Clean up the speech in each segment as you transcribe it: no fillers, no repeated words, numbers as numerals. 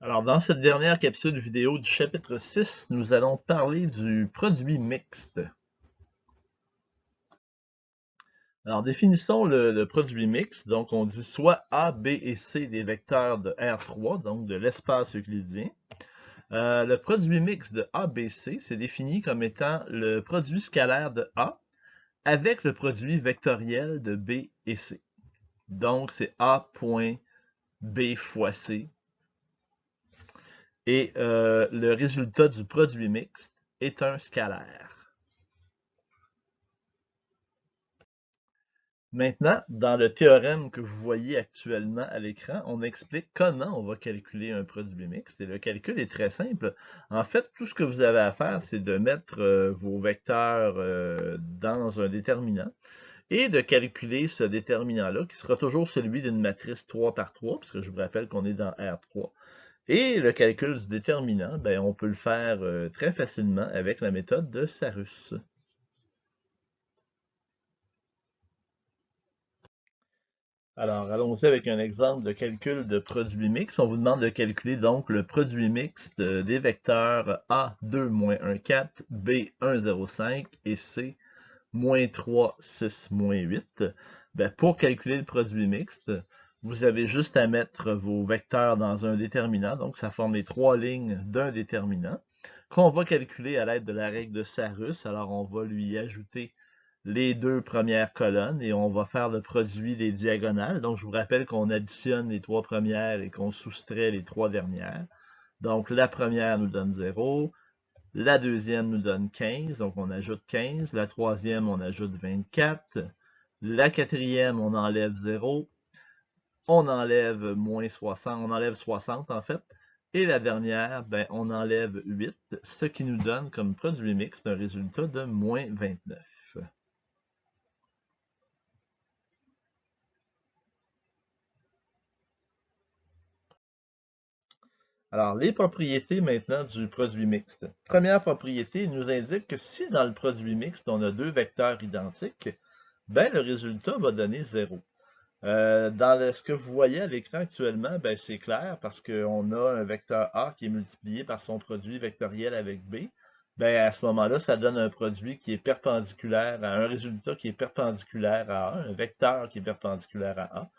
Alors, dans cette dernière capsule vidéo du chapitre 6, nous allons parler du produit mixte. Alors, définissons le produit mixte. Donc, on dit soit A, B et C des vecteurs de R3, donc de l'espace euclidien. Le produit mixte de A, B, C, c'est défini comme étant le produit scalaire de A avec le produit vectoriel de B et C. Donc, c'est A point B fois C. Et le résultat du produit mixte est un scalaire. Maintenant, dans le théorème que vous voyez actuellement à l'écran, on explique comment on va calculer un produit mixte. Et le calcul est très simple. En fait, tout ce que vous avez à faire, c'est de mettre vos vecteurs dans un déterminant et de calculer ce déterminant-là, qui sera toujours celui d'une matrice 3 par 3, puisque je vous rappelle qu'on est dans R3. Et le calcul du déterminant, ben, on peut le faire très facilement avec la méthode de Sarrus. Alors, allons-y avec un exemple de calcul de produit mixte. On vous demande de calculer donc le produit mixte des vecteurs A2 1, 4, B1, 0, 5 et C 3, 6, 8. Ben, pour calculer le produit mixte, vous avez juste à mettre vos vecteurs dans un déterminant. Donc, ça forme les trois lignes d'un déterminant qu'on va calculer à l'aide de la règle de Sarrus. Alors, on va lui ajouter les deux premières colonnes et on va faire le produit des diagonales. Donc, je vous rappelle qu'on additionne les trois premières et qu'on soustrait les trois dernières. Donc, la première nous donne 0, la deuxième nous donne 15, donc on ajoute 15. La troisième, on ajoute 24. La quatrième, on enlève 0. On enlève moins 60, on enlève 60 en fait. Et la dernière, ben, on enlève 8, ce qui nous donne comme produit mixte un résultat de moins 29. Alors, les propriétés maintenant du produit mixte. Première propriété, il nous indique que si dans le produit mixte, on a deux vecteurs identiques, ben, le résultat va donner 0. Ce que vous voyez à l'écran actuellement, ben, c'est clair parce qu'on a un vecteur A qui est multiplié par son produit vectoriel avec B. Ben, à ce moment-là, ça donne un produit qui est perpendiculaire à un résultat qui est perpendiculaire à A, un vecteur qui est perpendiculaire à A.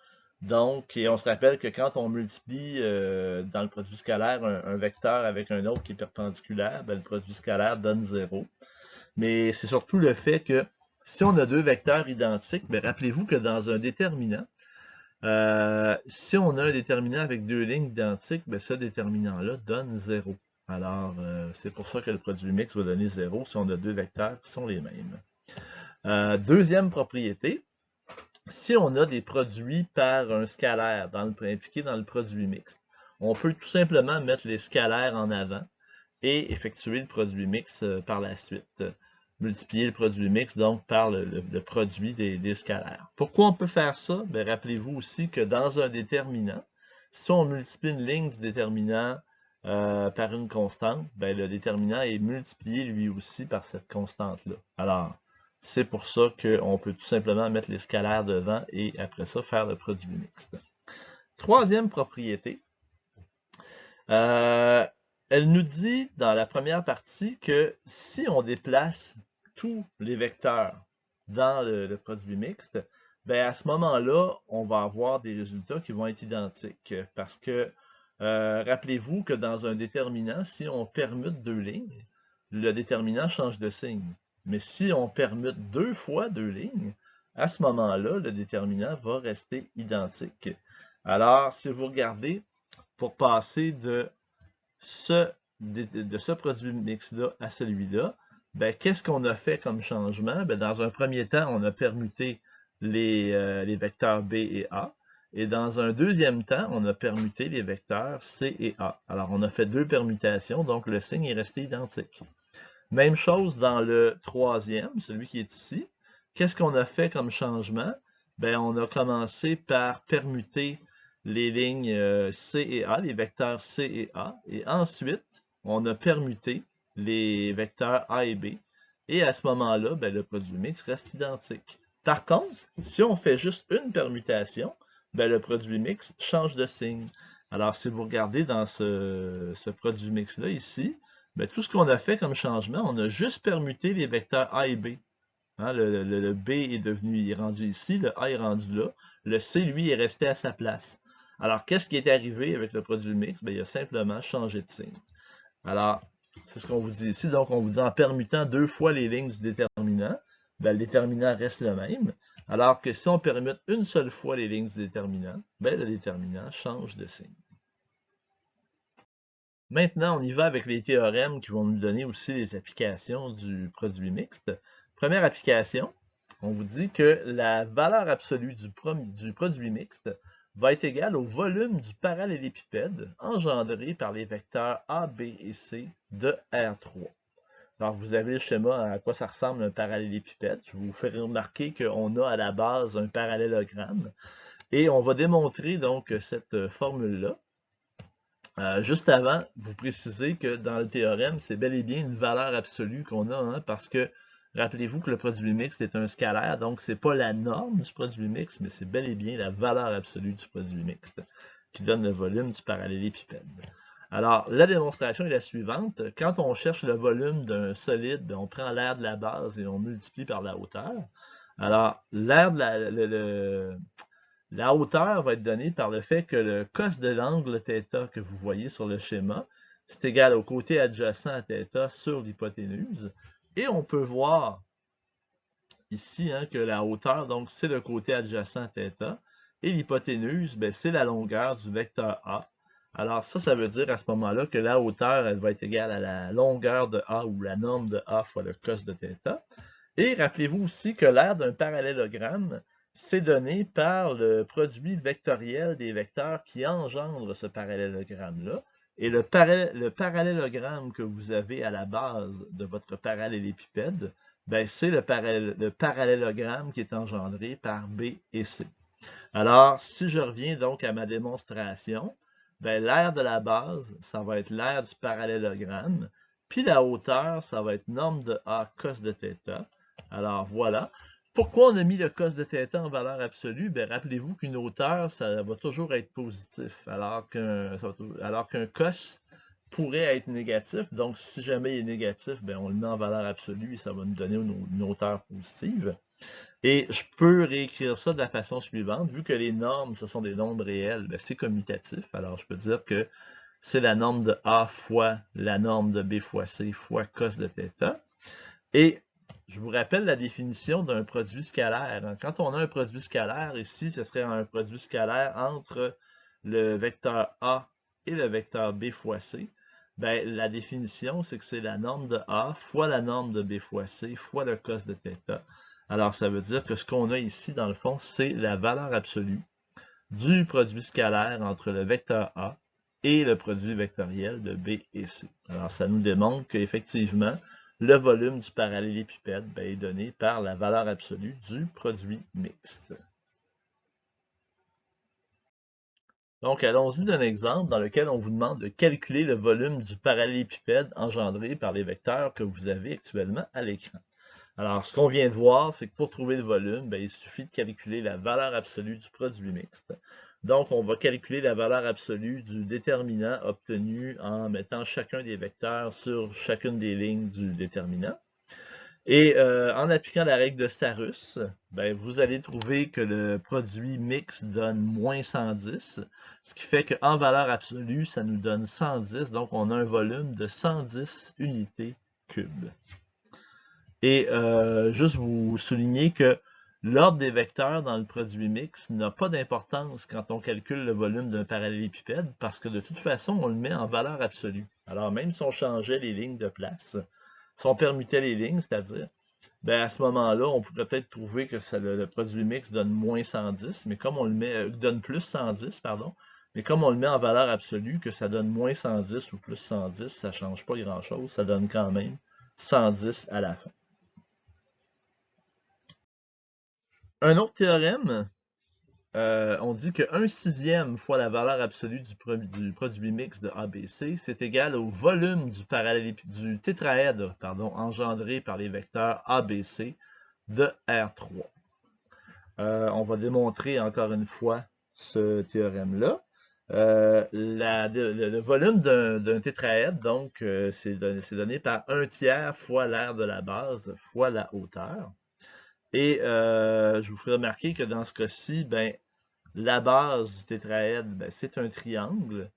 Donc, et on se rappelle que quand on multiplie dans le produit scalaire un vecteur avec un autre qui est perpendiculaire, ben, le produit scalaire donne 0. Mais c'est surtout le fait que si on a deux vecteurs identiques, ben, rappelez-vous que dans un déterminant, si on a un déterminant avec deux lignes identiques, ben, ce déterminant-là donne 0. Alors, c'est pour ça que le produit mixte va donner 0 si on a deux vecteurs qui sont les mêmes. Deuxième propriété, si on a des produits par un scalaire impliqué dans le produit mixte, on peut tout simplement mettre les scalaires en avant et effectuer le produit mixte par la suite. Multiplier le produit mixte donc par le produit des scalaires. Pourquoi on peut faire ça? Ben, rappelez-vous aussi que dans un déterminant, si on multiplie une ligne du déterminant par une constante, ben, le déterminant est multiplié lui aussi par cette constante-là. Alors, c'est pour ça qu'on peut tout simplement mettre les scalaires devant et après ça faire le produit mixte. Troisième propriété, elle nous dit dans la première partie que si on déplace tous les vecteurs dans le produit mixte, ben à ce moment-là, on va avoir des résultats qui vont être identiques. Parce que, rappelez-vous que dans un déterminant, si on permute deux lignes, le déterminant change de signe. Mais si on permute deux fois deux lignes, à ce moment-là, le déterminant va rester identique. Alors, si vous regardez, pour passer de ce produit mixte-là à celui-là, ben, qu'est-ce qu'on a fait comme changement? Ben, dans un premier temps, on a permuté les vecteurs B et A. Et dans un deuxième temps, on a permuté les vecteurs C et A. Alors, on a fait deux permutations, donc le signe est resté identique. Même chose dans le troisième, celui qui est ici. Qu'est-ce qu'on a fait comme changement? Ben, on a commencé par permuter les lignes C et A, les vecteurs C et A, et ensuite, on a permuté les vecteurs A et B, et à ce moment-là, ben, le produit mixte reste identique. Par contre, si on fait juste une permutation, ben, le produit mixte change de signe. Alors, si vous regardez dans ce produit mix-là ici, ben, tout ce qu'on a fait comme changement, on a juste permuté les vecteurs A et B. Hein, le B est devenu, il est rendu ici, le A est rendu là, le C, lui, est resté à sa place. Alors, qu'est-ce qui est arrivé avec le produit mix? Ben, il a simplement changé de signe. Alors, c'est ce qu'on vous dit ici. Donc, on vous dit en permutant 2 fois les lignes du déterminant, ben, le déterminant reste le même. Alors que si on permute une seule fois les lignes du déterminant, ben, le déterminant change de signe. Maintenant, on y va avec les théorèmes qui vont nous donner aussi les applications du produit mixte. Première application, on vous dit que la valeur absolue du produit mixte va être égale au volume du parallélépipède engendré par les vecteurs A, B et C de R3. Alors, vous avez le schéma à quoi ça ressemble un parallélépipède. Je vous fais remarquer qu'on a à la base un parallélogramme. Et on va démontrer donc cette formule-là. Juste avant, vous précisez que dans le théorème, c'est bel et bien une valeur absolue qu'on a, hein, parce que rappelez-vous que le produit mixte est un scalaire, donc c'est pas la norme du produit mixte, mais c'est bel et bien la valeur absolue du produit mixte qui donne le volume du parallélépipède. Alors, la démonstration est la suivante. Quand on cherche le volume d'un solide, on prend l'aire de la base et on multiplie par la hauteur. Alors, l'aire de la hauteur va être donnée par le fait que le cos de l'angle θ que vous voyez sur le schéma, c'est égal au côté adjacent à θ sur l'hypoténuse. Et on peut voir ici hein, que la hauteur, donc, c'est le côté adjacent à θ. Et l'hypoténuse, ben, c'est la longueur du vecteur A. Alors ça veut dire à ce moment-là que la hauteur, elle va être égale à la longueur de A ou la norme de A fois le cos de θ. Et rappelez-vous aussi que l'aire d'un parallélogramme, c'est donné par le produit vectoriel des vecteurs qui engendrent ce parallélogramme-là. Et le parallélogramme que vous avez à la base de votre parallélépipède, ben, c'est le parallélogramme qui est engendré par B et C. Alors, si je reviens donc à ma démonstration, ben, l'aire de la base, ça va être l'aire du parallélogramme, puis la hauteur, ça va être norme de A cos de θ. Alors voilà. Pourquoi on a mis le cos de θ en valeur absolue? Ben, rappelez-vous qu'une hauteur, ça va toujours être positif, alors qu'un cos pourrait être négatif. Donc, si jamais il est négatif, ben, on le met en valeur absolue et ça va nous donner une hauteur positive. Et je peux réécrire ça de la façon suivante. Vu que les normes, ce sont des nombres réels, ben, c'est commutatif. Alors, je peux dire que c'est la norme de A fois la norme de B fois C fois cos de θ. Et je vous rappelle la définition d'un produit scalaire. Quand on a un produit scalaire, ici, ce serait un produit scalaire entre le vecteur A et le vecteur B fois C. Ben, la définition, c'est que c'est la norme de A fois la norme de B fois C fois le cos de θ. Alors, ça veut dire que ce qu'on a ici, dans le fond, c'est la valeur absolue du produit scalaire entre le vecteur A et le produit vectoriel de B et C. Alors, ça nous démontre qu'effectivement, le volume du parallélépipède ben, est donné par la valeur absolue du produit mixte. Donc, allons-y d'un exemple dans lequel on vous demande de calculer le volume du parallélépipède engendré par les vecteurs que vous avez actuellement à l'écran. Alors, ce qu'on vient de voir, c'est que pour trouver le volume, ben, il suffit de calculer la valeur absolue du produit mixte. Donc, on va calculer la valeur absolue du déterminant obtenu en mettant chacun des vecteurs sur chacune des lignes du déterminant. Et en appliquant la règle de Starus, ben, vous allez trouver que le produit mixte donne moins 110, ce qui fait qu'en valeur absolue, ça nous donne 110, donc on a un volume de 110 unités cubes. Et juste vous souligner que l'ordre des vecteurs dans le produit mixte n'a pas d'importance quand on calcule le volume d'un parallélépipède parce que de toute façon, on le met en valeur absolue. Alors même si on changeait les lignes de place, si on permutait les lignes, c'est-à-dire, ben à ce moment-là, on pourrait peut-être trouver que le produit mixte donne moins 110, mais comme on le met, donne plus 110, pardon, mais comme on le met en valeur absolue, que ça donne moins 110 ou plus 110, ça ne change pas grand-chose, ça donne quand même 110 à la fin. Un autre théorème, on dit que 1/6 fois la valeur absolue du produit mixte de ABC, c'est égal au volume du tétraèdre engendré par les vecteurs ABC de R3. On va démontrer encore une fois ce théorème-là. Le volume d'un tétraèdre, donc, c'est donné par 1/3 fois l'aire de la base fois la hauteur. Et je vous ferai remarquer que dans ce cas-ci, ben, la base du tétraèdre, ben, c'est un triangle.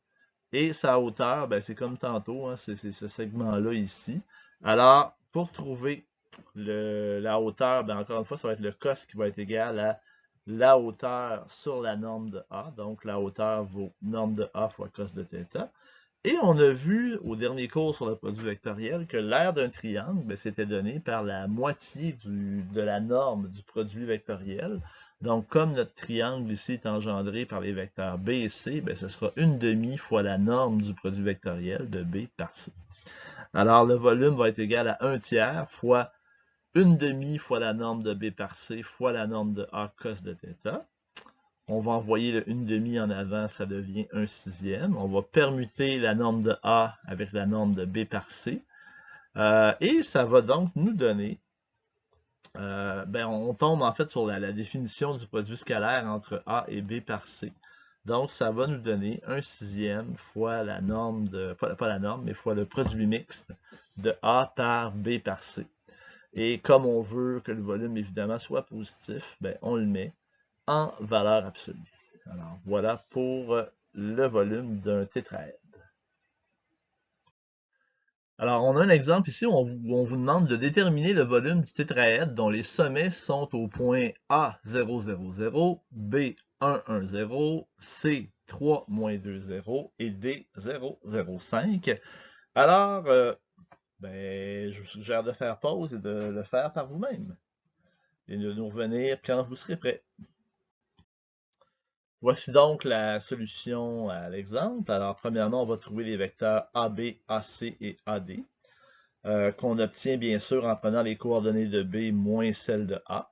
Et sa hauteur, ben, c'est comme tantôt, hein, c'est ce segment-là ici. Alors, pour trouver la hauteur, ben, encore une fois, ça va être le cos qui va être égal à la hauteur sur la norme de A. Donc, la hauteur vaut norme de A fois cos de θ. Et on a vu au dernier cours sur le produit vectoriel que l'aire d'un triangle, ben, c'était donné par la moitié de la norme du produit vectoriel. Donc, comme notre triangle ici est engendré par les vecteurs B et C, ben, ce sera 1/2 fois la norme du produit vectoriel de B par C. Alors, le volume va être égal à 1/3 fois 1/2 fois la norme de B par C fois la norme de A cos de θ. On va envoyer le 1/2 en avant, ça devient 1/6. On va permuter la norme de A avec la norme de B par C. Et ça va donc nous donner, ben on tombe en fait sur la définition du produit scalaire entre A et B par C. Donc, ça va nous donner 1/6 fois la norme de, pas la norme, mais fois le produit mixte de A par B par C. Et comme on veut que le volume, évidemment, soit positif, ben, on le met en valeur absolue. Alors, voilà pour le volume d'un tétraèdre. Alors, on a un exemple ici où on vous demande de déterminer le volume du tétraèdre dont les sommets sont au point A0,0,0, B1,1,0, C3,-2,0 et D0,0,5. Alors, ben, je vous suggère de faire pause et de le faire par vous-même. Et de nous revenir quand vous serez prêt. Voici donc la solution à l'exemple. Alors, premièrement, on va trouver les vecteurs AB, AC et AD, qu'on obtient bien sûr en prenant les coordonnées de B moins celles de A.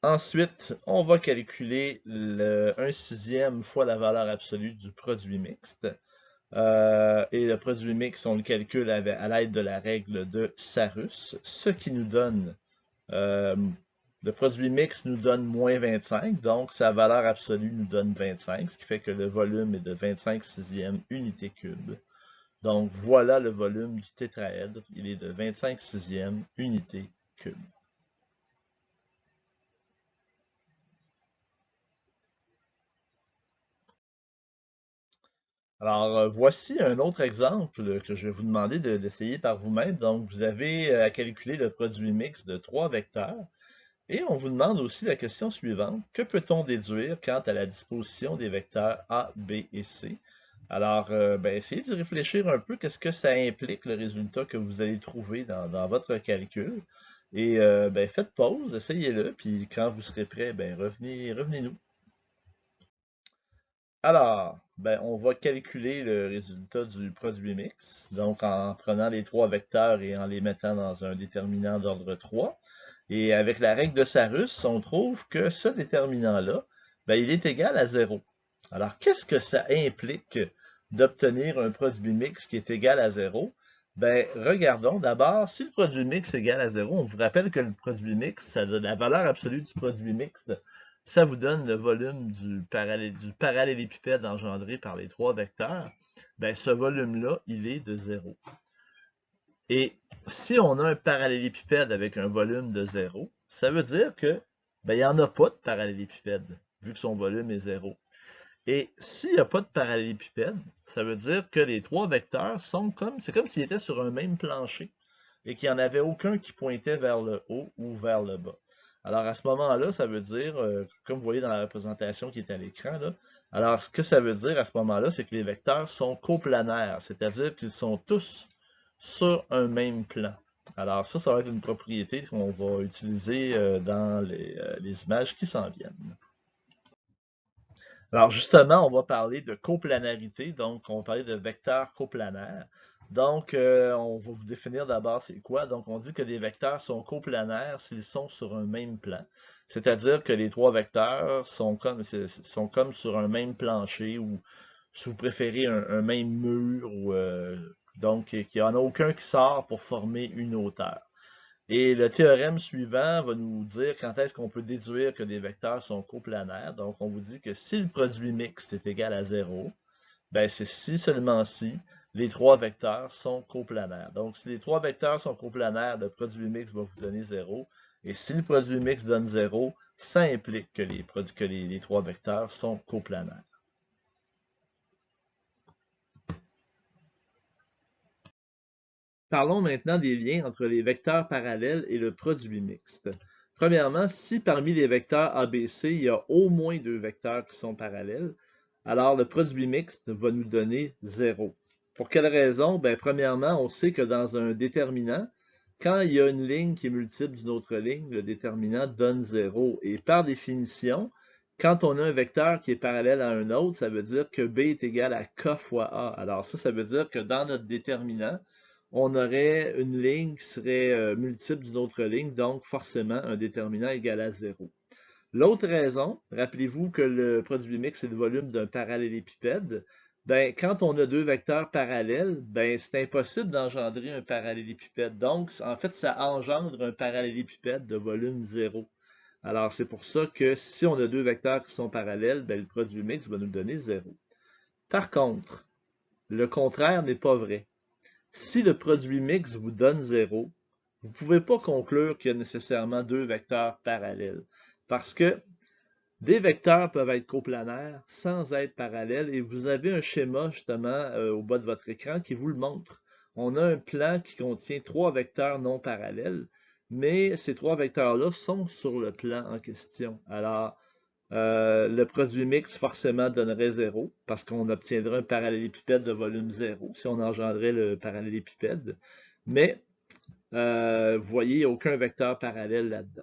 Ensuite, on va calculer le 1/6 fois la valeur absolue du produit mixte. Et le produit mixte, on le calcule à l'aide de la règle de Sarus, ce qui nous donne le produit mixte nous donne moins 25, donc sa valeur absolue nous donne 25, ce qui fait que le volume est de 25/6 unité cube. Donc voilà le volume du tétraèdre, il est de 25/6 unité cube. Alors, voici un autre exemple que je vais vous demander d'essayer par vous-même. Donc, vous avez à calculer le produit mixte de 3 vecteurs. Et on vous demande aussi la question suivante. Que peut-on déduire quant à la disposition des vecteurs A, B et C? Alors, ben, essayez d'y réfléchir un peu. Qu'est-ce que ça implique, le résultat que vous allez trouver dans votre calcul? Et ben, faites pause, essayez-le, puis quand vous serez prêt, ben, revenez-nous. Alors, ben, on va calculer le résultat du produit mix, donc en prenant les 3 vecteurs et en les mettant dans un déterminant d'ordre 3. Et avec la règle de Sarus, on trouve que ce déterminant-là, ben, il est égal à 0. Alors, qu'est-ce que ça implique d'obtenir un produit mix qui est égal à 0? Ben, regardons d'abord, si le produit mix est égal à 0, on vous rappelle que le produit mix, ça donne la valeur absolue du produit mixte, ça vous donne le volume du parallélépipède engendré par les 3 vecteurs. Ben, ce volume-là, il est de 0. Et si on a un parallélépipède avec un volume de 0, ça veut dire que ben, il n'y en a pas de parallélépipède, vu que son volume est 0. Et s'il n'y a pas de parallélépipède, ça veut dire que les 3 vecteurs c'est comme s'ils étaient sur un même plancher et qu'il n'y en avait aucun qui pointait vers le haut ou vers le bas. Alors à ce moment-là, ça veut dire, comme vous voyez dans la représentation qui est à l'écran, alors ce que ça veut dire à ce moment-là, c'est que les vecteurs sont coplanaires, c'est-à-dire qu'ils sont tous sur un même plan. Alors ça va être une propriété qu'on va utiliser dans les images qui s'en viennent. Alors justement, on va parler de coplanarité, donc on va parler de vecteurs coplanaires. Donc, on va vous définir d'abord c'est quoi. Donc, on dit que les vecteurs sont coplanaires s'ils sont sur un même plan. C'est-à-dire que les 3 vecteurs sont comme sur un même plancher ou, si vous préférez, un même mur. Donc, il n'y en a aucun qui sort pour former une hauteur. Et le théorème suivant va nous dire quand est-ce qu'on peut déduire que des vecteurs sont coplanaires. Donc, on vous dit que si le produit mixte est égal à 0, ben c'est si seulement si les trois vecteurs sont coplanaires. Donc, si les trois vecteurs sont coplanaires, le produit mixte va vous donner 0. Et si le produit mixte donne 0, ça implique que les trois vecteurs sont coplanaires. Parlons maintenant des liens entre les vecteurs parallèles et le produit mixte. Premièrement, si parmi les vecteurs ABC, il y a au moins deux vecteurs qui sont parallèles, alors le produit mixte va nous donner 0. Pour quelle raison? Ben, premièrement, on sait que dans un déterminant, quand il y a une ligne qui est multiple d'une autre ligne, le déterminant donne 0. Et par définition, quand on a un vecteur qui est parallèle à un autre, ça veut dire que B est égal à K fois A. Alors ça veut dire que dans notre déterminant, on aurait une ligne qui serait multiple d'une autre ligne, donc forcément un déterminant égal à 0. L'autre raison, rappelez-vous que le produit mixte, c'est le volume d'un parallélépipède. Ben, quand on a deux vecteurs parallèles, ben, c'est impossible d'engendrer un parallélépipède. Donc, en fait, ça engendre un parallélépipède de volume 0. Alors, c'est pour ça que si on a deux vecteurs qui sont parallèles, ben, le produit mixte va nous donner 0. Par contre, le contraire n'est pas vrai. Si le produit mixte vous donne 0, vous ne pouvez pas conclure qu'il y a nécessairement deux vecteurs parallèles. Parce que des vecteurs peuvent être coplanaires sans être parallèles et vous avez un schéma justement au bas de votre écran qui vous le montre. On a un plan qui contient trois vecteurs non parallèles, mais ces trois vecteurs-là sont sur le plan en question. Alors, le produit mixte forcément donnerait 0 parce qu'on obtiendrait un parallélépipède de volume 0 si on engendrait le parallélépipède. Mais vous voyez, il n'y a aucun vecteur parallèle là-dedans.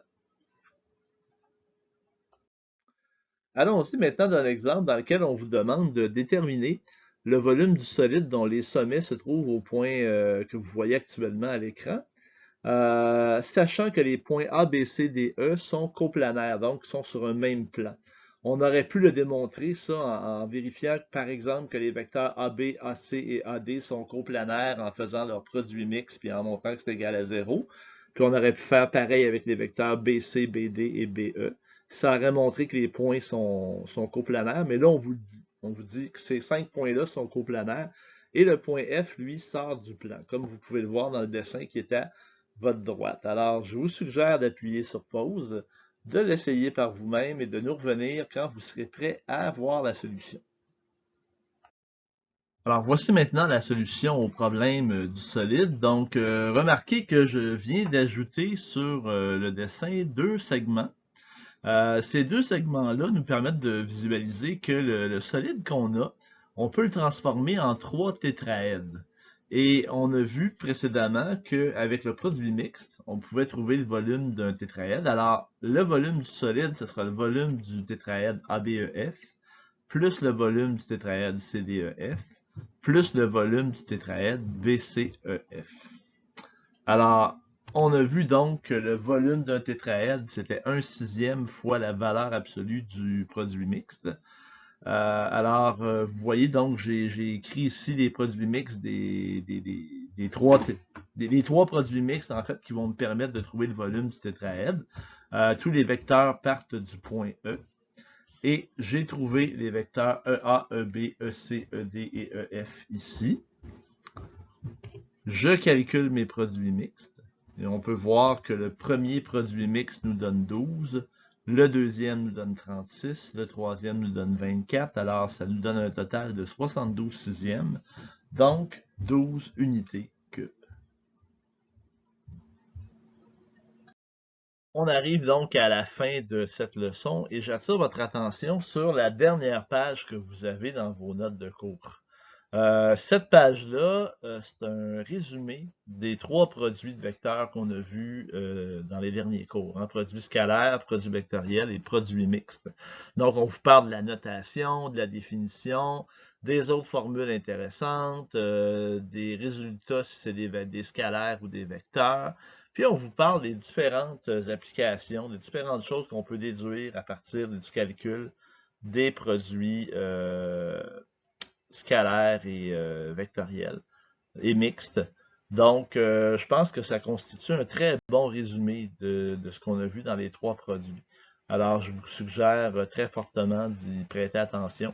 Allons-y maintenant dans l'exemple dans lequel on vous demande de déterminer le volume du solide dont les sommets se trouvent au point que vous voyez actuellement à l'écran. Sachant que les points A, B, C, D, E sont coplanaires, donc sont sur un même plan. On aurait pu le démontrer, ça, en vérifiant, par exemple, que les vecteurs AB, AC et AD sont coplanaires en faisant leur produit mixte, puis en montrant que c'est égal à 0. Puis on aurait pu faire pareil avec les vecteurs BC, BD et BE. Ça aurait montré que les points sont coplanaires, mais là, on vous dit que ces 5 points-là sont coplanaires, et le point F, lui, sort du plan, comme vous pouvez le voir dans le dessin qui est à votre droite. Alors, je vous suggère d'appuyer sur pause, de l'essayer par vous-même et de nous revenir quand vous serez prêt à voir la solution. Alors, voici maintenant la solution au problème du solide. Donc, remarquez que je viens d'ajouter sur le dessin deux segments. Ces deux segments-là nous permettent de visualiser que le solide qu'on a, on peut le transformer en trois tétraèdes. Et on a vu précédemment qu'avec le produit mixte, on pouvait trouver le volume d'un tétraède. Alors, le volume du solide, ce sera le volume du tétraède ABEF, plus le volume du tétraède CDEF, plus le volume du tétraède BCEF. Alors, on a vu donc que le volume d'un tétraède, c'était 1/6 fois la valeur absolue du produit mixte. Vous voyez donc, j'ai écrit ici les produits mixtes des trois produits mixtes, en fait, qui vont me permettre de trouver le volume du tétraède. Tous les vecteurs partent du point E. Et j'ai trouvé les vecteurs EA, EB, EC, ED et EF ici. Je calcule mes produits mixtes. Et on peut voir que le premier produit mixte nous donne 12, le deuxième nous donne 36, le troisième nous donne 24, alors ça nous donne un total de 72 sixièmes, donc 12 unités cubes. On arrive donc à la fin de cette leçon et j'attire votre attention sur la dernière page que vous avez dans vos notes de cours. Cette page-là, c'est un résumé des trois produits de vecteurs qu'on a vus dans les derniers cours, hein, produits scalaires, produits vectoriels et produits mixtes. Donc, on vous parle de la notation, de la définition, des autres formules intéressantes, des résultats si c'est des scalaires ou des vecteurs. Puis, on vous parle des différentes applications, des différentes choses qu'on peut déduire à partir du calcul des produits scalaire et vectoriel et mixte. Donc, je pense que ça constitue un très bon résumé de ce qu'on a vu dans les trois produits. Alors, je vous suggère très fortement d'y prêter attention.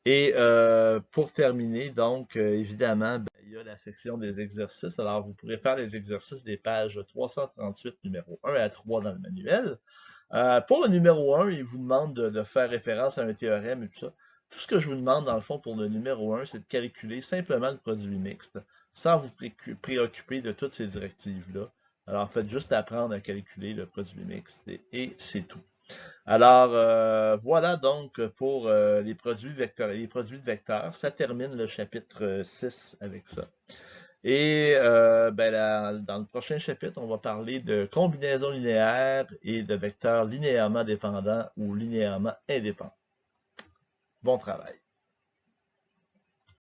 Et pour terminer, donc, évidemment, ben, il y a la section des exercices. Alors, vous pourrez faire les exercices des pages 338, numéro 1 à 3 dans le manuel. Pour le numéro 1, il vous demande de faire référence à un théorème et tout ça. Tout ce que je vous demande, dans le fond, pour le numéro 1, c'est de calculer simplement le produit mixte, sans vous préoccuper de toutes ces directives-là. Alors, faites juste apprendre à calculer le produit mixte et c'est tout. Alors, voilà donc pour les produits vecteurs, les produits de vecteurs. Ça termine le chapitre 6 avec ça. Et ben dans le prochain chapitre, on va parler de combinaisons linéaires et de vecteurs linéairement dépendants ou linéairement indépendants. Bon travail.